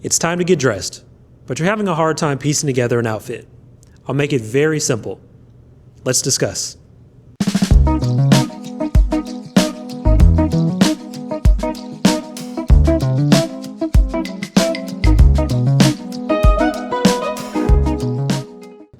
It's time to get dressed, but you're having a hard time piecing together an outfit. I'll make it very simple. Let's discuss.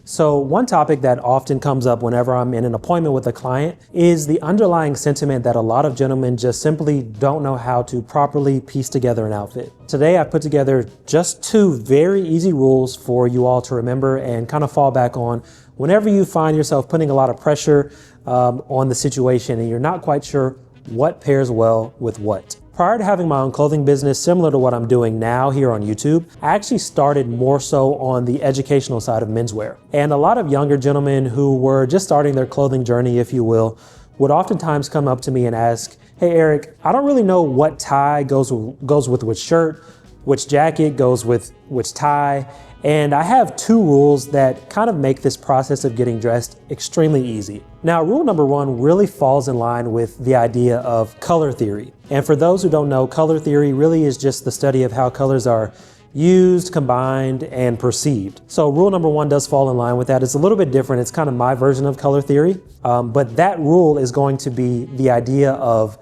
So one topic that often comes up whenever I'm in an appointment with a client is the underlying sentiment that a lot of gentlemen just simply don't know how to properly piece together an outfit. Today I put together just 2 very easy rules for you all to remember and kind of fall back on whenever you find yourself putting a lot of pressure on the situation and you're not quite sure what pairs well with what. Prior to having my own clothing business, similar to what I'm doing now here on YouTube, I actually started more so on the educational side of menswear. And a lot of younger gentlemen who were just starting their clothing journey, if you will, would oftentimes come up to me and ask, "Hey Eric, I don't really know what tie goes with which shirt, which jacket goes with which tie." And I have 2 rules that kind of make this process of getting dressed extremely easy. Now, rule number 1 really falls in line with the idea of color theory. And for those who don't know, color theory really is just the study of how colors are used, combined, and perceived. So rule number 1 does fall in line with that. It's a little bit different. It's kind of my version of color theory. But that rule is going to be the idea of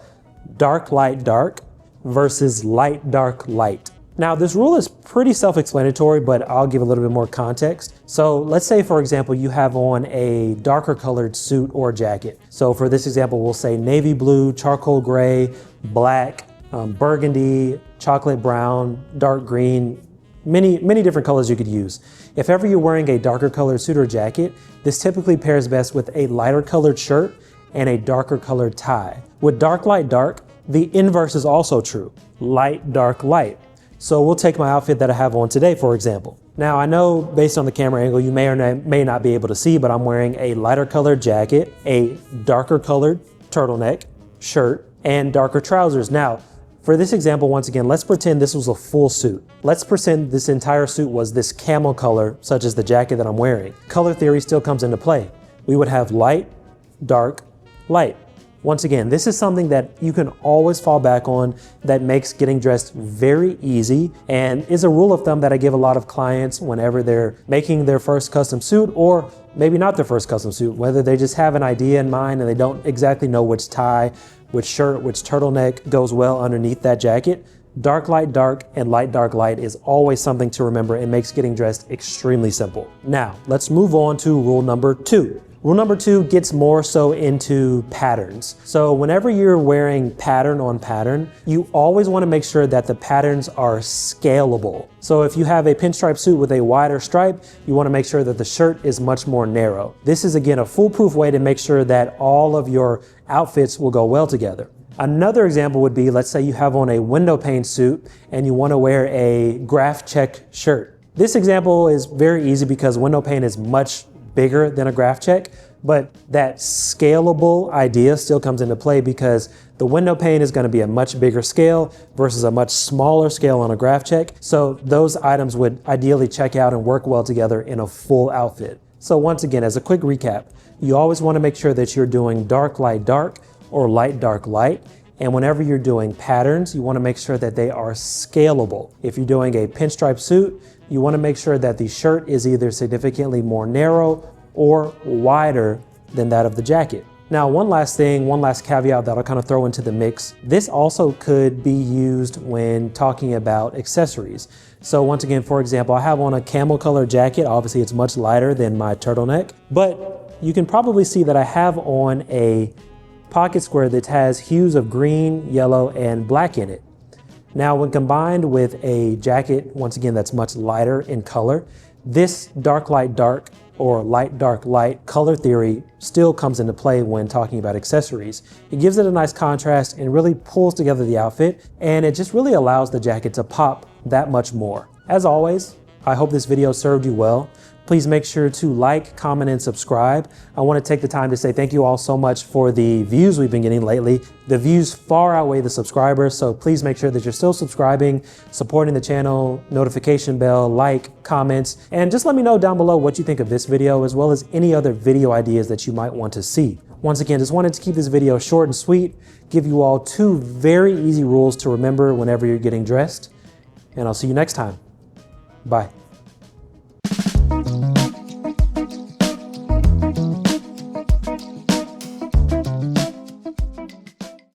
dark, dark versus light, dark, light. Now, this rule is pretty self-explanatory, but I'll give a little bit more context. So let's say, for example, you have on a darker colored suit or jacket. So for this example, we'll say navy blue, charcoal gray, black, burgundy, chocolate brown, dark green, many different colors you could use. If ever you're wearing a darker colored suit or jacket, this typically pairs best with a lighter colored shirt and a darker colored tie. With dark, dark, the inverse is also true. Light, dark, light. So we'll take my outfit that I have on today, for example. Now I know based on the camera angle, you may or may not be able to see, but I'm wearing a lighter colored jacket, a darker colored turtleneck, shirt, and darker trousers. Now, for this example, once again, let's pretend this was a full suit. Let's pretend this entire suit was this camel color, such as the jacket that I'm wearing. Color theory still comes into play. We would have light, dark, light. Once again, this is something that you can always fall back on that makes getting dressed very easy and is a rule of thumb that I give a lot of clients whenever they're making their first custom suit, or maybe not their first custom suit, whether they just have an idea in mind and they don't exactly know which tie, which shirt, which turtleneck goes well underneath that jacket. Dark, and light, dark, light is always something to remember and makes getting dressed extremely simple. Now, let's move on to rule number 2. Rule number 2 gets more so into patterns. So whenever you're wearing pattern on pattern, you always want to make sure that the patterns are scalable. So if you have a pinstripe suit with a wider stripe, you want to make sure that the shirt is much more narrow. This is again a foolproof way to make sure that all of your outfits will go well together. Another example would be, let's say you have on a window pane suit and you want to wear a graph check shirt. This example is very easy because window pane is much bigger than a graph check, but that scalable idea still comes into play because the window pane is going to be a much bigger scale versus a much smaller scale on a graph check. So those items would ideally check out and work well together in a full outfit. So once again, as a quick recap, you always want to make sure that you're doing dark, dark, or light, dark, light. And whenever you're doing patterns, you want to make sure that they are scalable. If you're doing a pinstripe suit, you want to make sure that the shirt is either significantly more narrow or wider than that of the jacket. Now, one last caveat that I'll kind of throw into the mix. This also could be used when talking about accessories. So once again, for example, I have on a camel color jacket. Obviously, it's much lighter than my turtleneck, but you can probably see that I have on a pocket square that has hues of green, yellow, and black in it. Now, when combined with a jacket, once again, that's much lighter in color, this dark, dark, or light, dark, light color theory still comes into play when talking about accessories. It gives it a nice contrast and really pulls together the outfit, and it just really allows the jacket to pop that much more. As always, I hope this video served you well. Please make sure to like, comment, and subscribe. I want to take the time to say thank you all so much for the views we've been getting lately. The views far outweigh the subscribers, so please make sure that you're still subscribing, supporting the channel, notification bell, like, comments, and just let me know down below what you think of this video, as well as any other video ideas that you might want to see. Once again, just wanted to keep this video short and sweet, give you all 2 very easy rules to remember whenever you're getting dressed, and I'll see you next time. Bye.